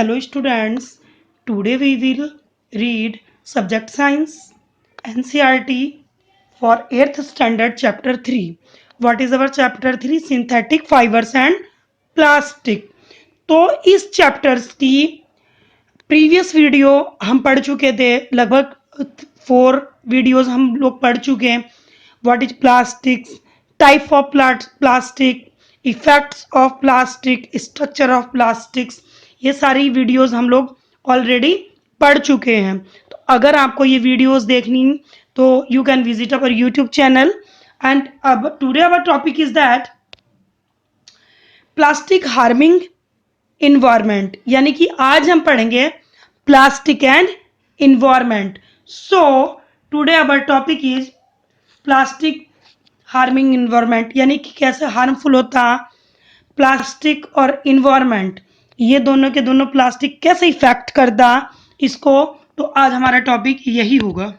Hello students, today we will read subject science NCERT for 8th standard chapter 3. What is our chapter 3? Synthetic fibers and plastic. तो इस chapters की previous video हम पढ़ चुके थे, लगभग 4 वीडियोस हम लोग पढ़ चुके हैं. What is plastics, type of plastic, effects of plastic, structure of plastics, ये सारी वीडियोस हम लोग ऑलरेडी पढ़ चुके हैं. तो अगर आपको ये वीडियोस देखनी तो you can visit our YouTube channel. And अब today our topic is that plastic harming environment, यानी कि आज हम पढ़ेंगे plastic and environment. So today our topic is plastic harming environment, यानी कि कैसे हार्मफुल होता प्लास्टिक और इन्वायरमेंट, ये दोनों के दोनों प्लास्टिक कैसे इफेक्ट करता इसको. तो आज हमारा टॉपिक यही होगा.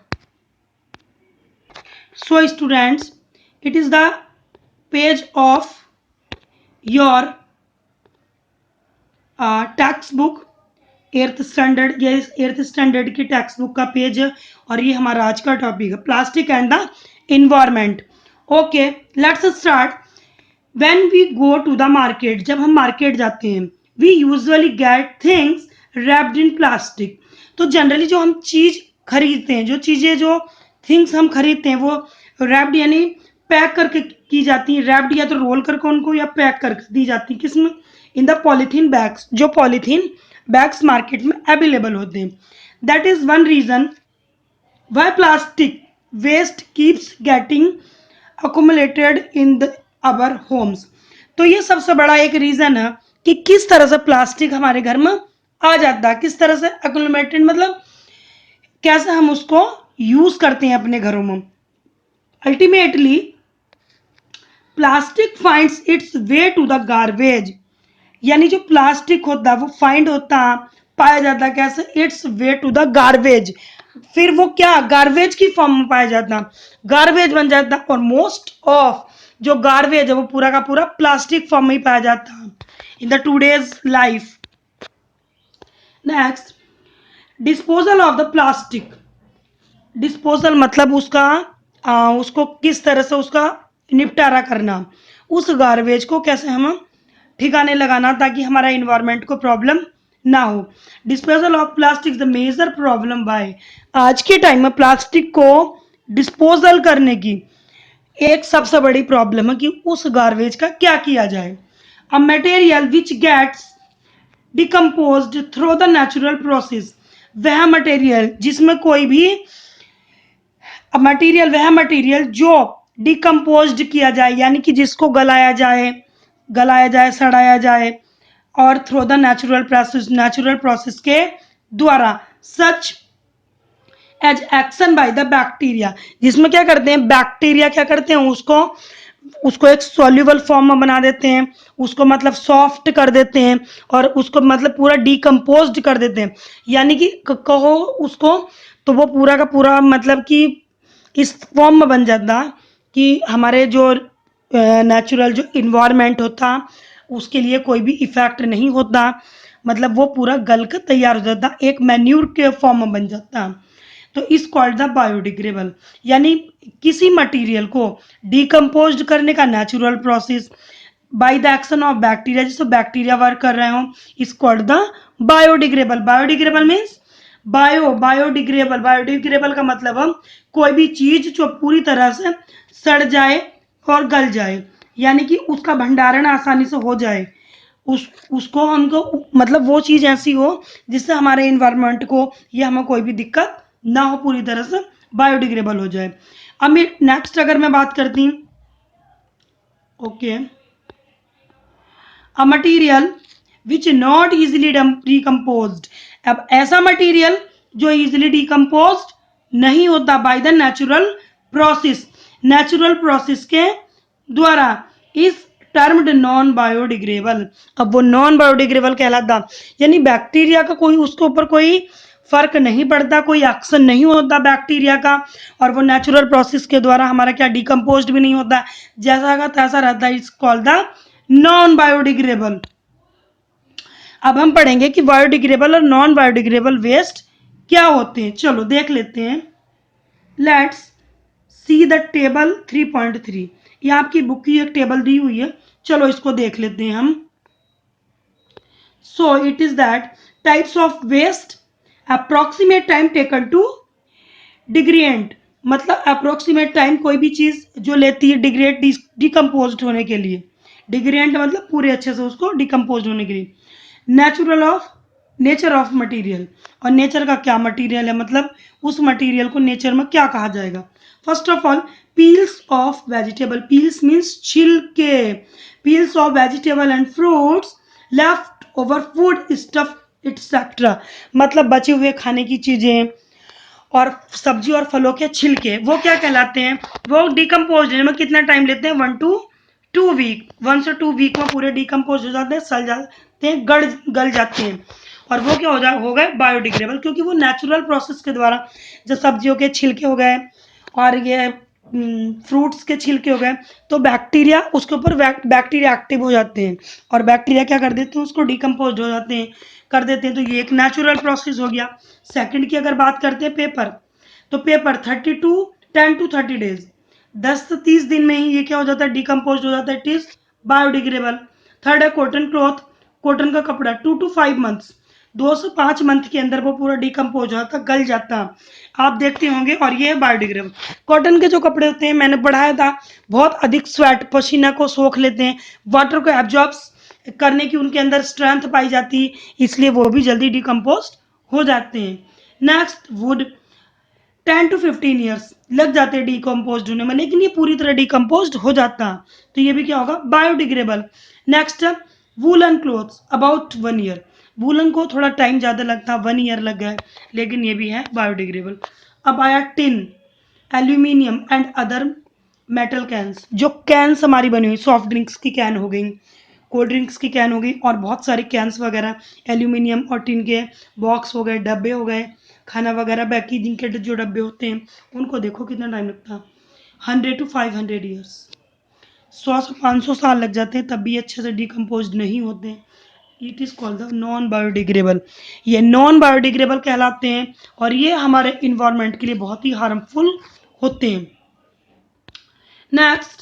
So students, it is the page of your text book 8th standard, ये 8th स्टैंडर्ड की टेक्स्ट बुक का पेज है और ये हमारा आज का टॉपिक है plastic and the environment. Okay, let's start. When we go to the market, जब हम मार्केट जाते हैं, we usually get things wrapped in plastic. तो जनरली जो हम चीज खरीदते हैं, जो थिंग्स हम खरीदते हैं वो रैप्ड यानी पैक करके की जाती है. रैप्ड या तो रोल करके उनको या पैक करके दी जाती है. किसमें? इन द पॉलीथीन बैग्स, जो पॉलीथीन बैग्स मार्केट में अवेलेबल होते हैं. That is one reason why plastic waste keeps getting accumulated in our homes. तो ये सबसे बड़ा एक रीजन है कि किस तरह से प्लास्टिक हमारे घर में आ जाता है, किस तरह से अकोमुलेटेड, मतलब कैसे हम उसको यूज करते हैं अपने घरों में. Ultimately plastic finds its way to the garbage, यानी जो प्लास्टिक होता है वो फाइंड होता, पाया जाता कैसे? Its way to the garbage. फिर वो क्या गार्बेज की फॉर्म में पाया जाता, गार्बेज बन जाता. और मोस्ट ऑफ जो गार्बेज है वो पूरा का पूरा प्लास्टिक फॉर्म में ही पाया जाता है इन the today's life. Next, disposal of the plastic. Disposal मतलब उसको किस तरह से उसका निपटारा करना, उस गार्बेज को कैसे हम ठिकाने लगाना ताकि हमारा इन्वायरमेंट को प्रॉब्लम ना हो. Disposal of plastic the major problem by, आज के टाइम में प्लास्टिक को डिस्पोजल करने की एक सबसे बड़ी प्रॉब्लम है कि उस गार्बेज का क्या किया जाए. A material which gets decomposed through the natural process, वह मटेरियल जिसमें कोई भी वह मटेरियल जो डिकम्पोज्ड किया जाए, यानी कि जिसको गलाया जाए, सड़ाया जाए, और थ्रू द नेचुरल प्रोसेस के द्वारा, such as action by the bacteria, जिसमें क्या करते हैं बैक्टीरिया, क्या करते हैं उसको एक सॉल्युबल फॉर्म में बना देते हैं, उसको मतलब सॉफ्ट कर देते हैं और उसको मतलब पूरा डिकम्पोज्ड कर देते हैं. यानी कि कहो उसको तो वो पूरा का पूरा मतलब कि इस फॉर्म में बन जाता कि हमारे जो नेचुरल जो इन्वायरमेंट होता उसके लिए कोई भी इफेक्ट नहीं होता, मतलब वो पूरा गल कर तैयार हो जाता, एक मैन्यूर के फॉर्म में बन जाता. तो इस कॉल्ड द बायोडिग्रेडेबल, यानी किसी मटेरियल को डिकम्पोज करने का natural process by the action of bacteria, जिससे बैक्टीरिया वर्क कर रहे हो, इस called the biodegradable. Biodegradable means biodegradable का मतलब हम कोई भी चीज जो पूरी तरह से सड़ जाए और गल जाए, यानी कि उसका भंडारण आसानी से हो जाए, उसको हमको मतलब वो चीज ऐसी हो जिससे हमारे इन्वायरमेंट को या हमें कोई भी दिक्कत ना हो, पूरी तरह से बायोडिग्रेडेबल हो जाए. अब मैं नेक्स्ट अगर मैं बात करती हूँ, okay, a material which not easily decomposed. अब ऐसा मटेरियल जो इजिली डिकम्पोज्ड नहीं होता बाय द नेचुरल प्रोसेस के द्वारा, इस टर्म्ड नॉन बायोडिग्रेडेबल. अब वो नॉन बायोडिग्रेडेबल कहलाता, यानी बैक्टीरिया का कोई उसके ऊपर कोई फर्क नहीं पड़ता, कोई एक्शन नहीं होता बैक्टीरिया का, और वो नेचुरल प्रोसेस के द्वारा हमारा क्या डिकम्पोज्ड भी नहीं होता, जैसा का तैसा रहता है. It's called the non biodegradable. अब हम पढ़ेंगे कि बायोडिग्रेडेबल और नॉन बायोडिग्रेडेबल वेस्ट क्या होते हैं। चलो देख लेते हैं। Let's see the table 3.3। ये आपकी बुक की एक टेबल दी हुई है, चलो इसको देख लेते हैं हम। So it is that types of waste, approximate time taken to degrade, मतलब अप्रोक्सीमेट टाइम कोई भी चीज जो लेती है डिग्रेड डिकम्पोज होने के लिए। डिग्रेड मतलब पूरे अच्छे से उसको डिकम्पोज होने के लिए। Natural of nature of material, और नेचर का क्या मटेरियल है, मतलब उस मटेरियल को नेचर में क्या कहा जाएगा। First of all peels of vegetable, peels means छिलके, peels of vegetable and fruits, leftover food stuff etcetera, मतलब बचे हुए खाने की चीजें और सब्जी और फलों के छिलके वो क्या कहलाते हैं, वो डिकम्पोज होने में कितना टाइम लेते हैं, 1 to 2 वीक, 1 से 2 वीक में पूरे डिकम्पोज हो जाते हैं, सल जाते हैं, गल जाते हैं। और वो क्या हो गए बायोडिग्रेडेबल, क्योंकि वो नेचुरल प्रोसेस के द्वारा, जो सब्जियों के छिलके हो गए और ये फ्रूट्स के छिलके हो गए, तो बैक्टीरिया उसके ऊपर बैक्टीरिया एक्टिव हो जाते हैं और बैक्टीरिया क्या कर देते हैं, उसको डिकम्पोज हो जाते हैं, कर देते हैं। तो ये एक नेचुरल प्रोसेस हो गया। सेकंड की अगर बात करते हैं पेपर, तो पेपर 10 to 30 डेज, 10 से 30 दिन में ही ये क्या हो जाता है, डिकम्पोज हो जाता है, इट इज बायोडिग्रेडेबल। थर्ड है कॉटन क्लॉथ, कॉटन का कपड़ा 2 to 5 मंथ्स, 2 से 5 मंथ के अंदर वो पूरा डिकम्पोज हो जाता, गल जाता, आप देखते होंगे, और ये है बायोडिग्रेडेबल। कॉटन के जो कपड़े होते हैं, मैंने पढ़ाया था, बहुत अधिक स्वेट पसीना को सोख लेते हैं, वाटर को एब्जॉर्ब्स करने की उनके अंदर स्ट्रेंथ पाई जाती है, इसलिए वो भी जल्दी डिकम्पोज हो जाते हैं। नेक्स्ट वुड, 10 to 15 ईयर्स लग जाते हैं डिकम्पोज होने में, लेकिन ये पूरी तरह डिकम्पोज हो जाता, तो ये भी क्या होगा, biodegradable. Next woollen clothes, about 1 year, woollen को थोड़ा टाइम ज़्यादा लगता, 1 ईयर लग गया, लेकिन ये भी है बायोडिग्रेडेबल। अब आया tin, aluminium and other metal cans, जो कैंस हमारी बनी हुई, सॉफ्ट ड्रिंक्स की कैन हो गई, कोल्ड ड्रिंक्स की कैन हो गई, और बहुत सारे कैंस वगैरह, एल्यूमिनियम और टिन के बॉक्स हो गए, डब्बे हो गए, खाना वगैरह पैकेजिंग के जो डब्बे होते हैं, उनको देखो कितना टाइम लगता है, 100 to 500 ईयर्स, 100 से 500 साल लग जाते हैं, तब भी अच्छे से डिकम्पोज नहीं होते। It is called the non biodegradable, ये नॉन बायोडिग्रेडेबल कहलाते हैं, और ये हमारे इन्वायरमेंट के लिए बहुत ही हार्मफुल होते हैं। Next,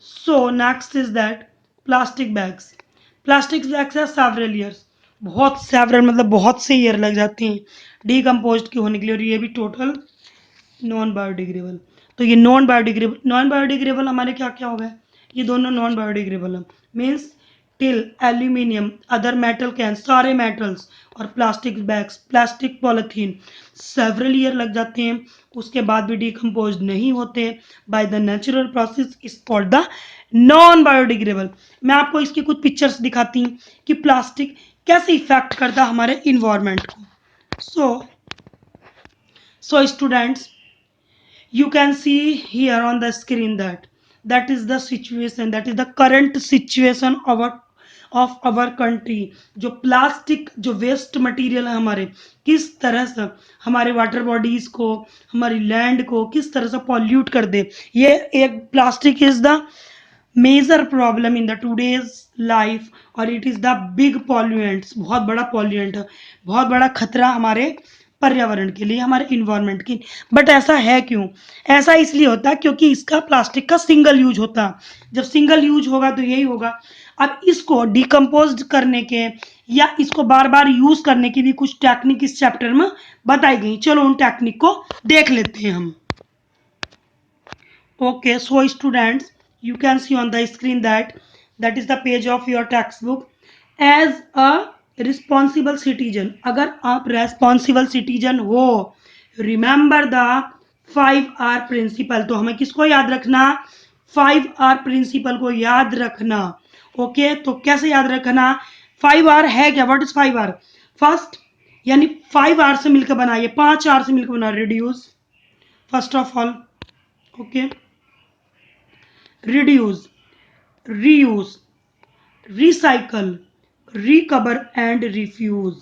so next is that plastic bags, plastic bags है सेवरल ईयर्स, बहुत सेवरल मतलब बहुत से ईयर लग जाते हैं डिकम्पोज के होने के लिए, और ये भी टोटल नॉन बायोडिग्रेडेबल। तो ये नॉन बायोडिग्रेडेबल हमारे क्या क्या हो गए, ये दोनों नॉन बायोडिग्रेडेबल है, means till, aluminium, other metal can, सारे मेटल्स, और plastic bags, plastic polythene, several year लग जाते हैं, उसके बाद भी डिकम्पोज नहीं होते by the natural process, is called the non biodegradable. मैं आपको इसकी कुछ पिक्चर्स दिखाती हूँ कि प्लास्टिक कैसे इफेक्ट करता है हमारे इन्वायरमेंट को। So students, you can see here on the screen that is the situation, that is the current situation of our country। जो प्लास्टिक जो वेस्ट मटेरियल है हमारे, किस तरह से हमारे वाटर बॉडीज को, हमारी लैंड को किस तरह से पॉल्यूट कर दे। ये एक plastic is the major problem in the today's life, और it is the big pollutants, बहुत बड़ा पॉल्यूएंट है, बहुत बड़ा खतरा हमारे पर्यावरण के लिए, हमारे इन्वायरमेंट की। बट ऐसा है क्यों, ऐसा इसलिए होता है क्योंकि इसका प्लास्टिक का सिंगल यूज होता है, जब सिंगल यूज होगा तो यही होगा। अब इसको डिकम्पोज करने के या इसको बार बार यूज करने की भी कुछ टेक्निक इस चैप्टर में बताई गई, चलो उन टेक्निक को देख लेते हैं हम। Okay, so students, you can see on the screen that is the page of your textbook. As a responsible citizen, अगर आप responsible citizen हो, remember the 5R principle, तो हमें किसको याद रखना, 5R principle को याद रखना। ओके, तो कैसे याद रखना, 5R है क्या, व्हाट इज 5R, फर्स्ट यानी 5R से मिलकर बना, ये 5R से मिलकर बना, reduce, first of all, okay, reduce, reuse, recycle, recover and refuse,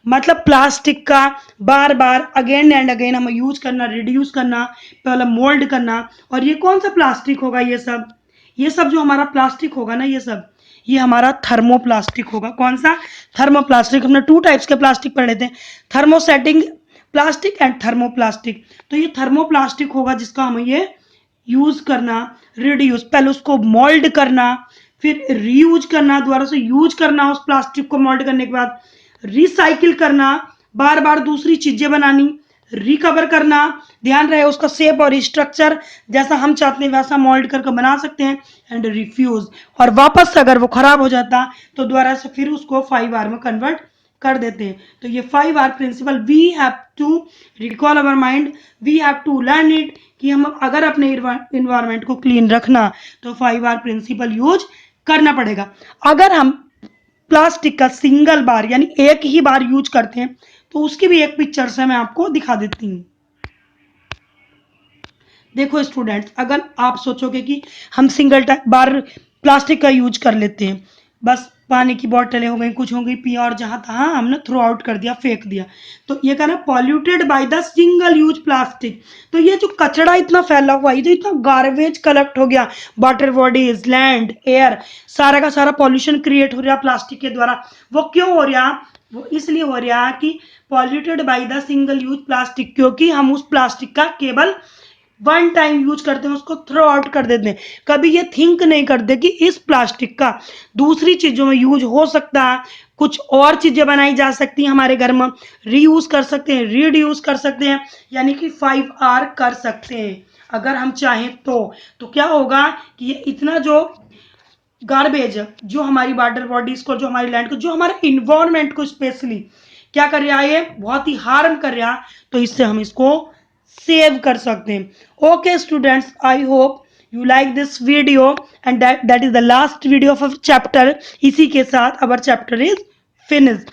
मतलब प्लास्टिक का बार बार अगेन एंड अगेन हमें यूज करना, रिड्यूस करना, पहले मोल्ड करना। और ये कौन सा प्लास्टिक होगा, ये सब ये सब जो हमारा प्लास्टिक होगा ना, ये हमारा थर्मोप्लास्टिक होगा। कौन सा? थर्मोप्लास्टिक। हमने 2 टाइप्स के प्लास्टिक पढ़े थे, थर्मोसेटिंग प्लास्टिक एंड थर्मोप्लास्टिक। तो ये थर्मोप्लास्टिक होगा जिसका हमें ये यूज करना, रिड्यूस, पहले उसको मोल्ड करना, फिर रीयूज करना, दोबारा से यूज करना उस प्लास्टिक को मोल्ड करने के बाद, रिसाइकिल करना, बार बार दूसरी चीजें बनानी, रिकवर करना, ध्यान रहे उसका शेप और स्ट्रक्चर जैसा हम चाहते हैं वैसा मोल्ड करके बना सकते हैं, एंड रिफ्यूज, और वापस से अगर वो खराब हो जाता तो दोबारा से फिर उसको 5R में कन्वर्ट कर देते हैं। तो ये 5R principle we have to recall our mind, we have to learn it, कि हम अगर अपने इन्वायरमेंट को क्लीन रखना तो 5R प्रिंसिपल यूज करना पड़ेगा। अगर हम प्लास्टिक का सिंगल बार यानी एक ही बार यूज करते हैं तो उसकी भी एक पिक्चर से मैं आपको दिखा देती हूँ। देखो स्टूडेंट्स, अगर आप सोचोगे कि हम सिंगल बार प्लास्टिक का यूज कर लेते हैं, बस पानी की बोतलें हो गई, कुछ हो गई, पिया और जहां तहां हमने थ्रो आउट कर दिया, फेंक दिया, तो ये कहना polluted by the single use plastic. तो ये जो कचरा इतना फैला हुआ है, जो इतना गार्बेज कलेक्ट हो गया, वाटर बॉडीज, लैंड, एयर, सारा का सारा पॉल्यूशन क्रिएट हो रहा प्लास्टिक के द्वारा। वो क्यों हो रहा? वो इसलिए हो रहा कि polluted by the single use plastic, क्योंकि हम उस प्लास्टिक का केवल वन टाइम यूज करते हैं, उसको थ्रो आउट कर देते हैं। कभी ये थिंक नहीं करते कि इस प्लास्टिक का दूसरी चीजों में यूज हो सकता है, कुछ और चीजें बनाई जा सकती हैं हमारे घर में, रीयूज कर सकते हैं, रीड्यूस कर सकते हैं, यानी कि 5R कर सकते हैं अगर हम चाहें तो क्या होगा कि ये इतना जो गार्बेज जो हमारी वाटर बॉडीज को, जो हमारी लैंड को, जो हमारे इन्वायरमेंट को स्पेशली क्या कर रहा है, ये बहुत ही हार्म कर रहा है, तो इससे हम इसको सेव कर सकते हैं। Okay students, I hope you like this video and that is the last video of chapter. इसी के साथ अवर चैप्टर इज फिनिश्ड।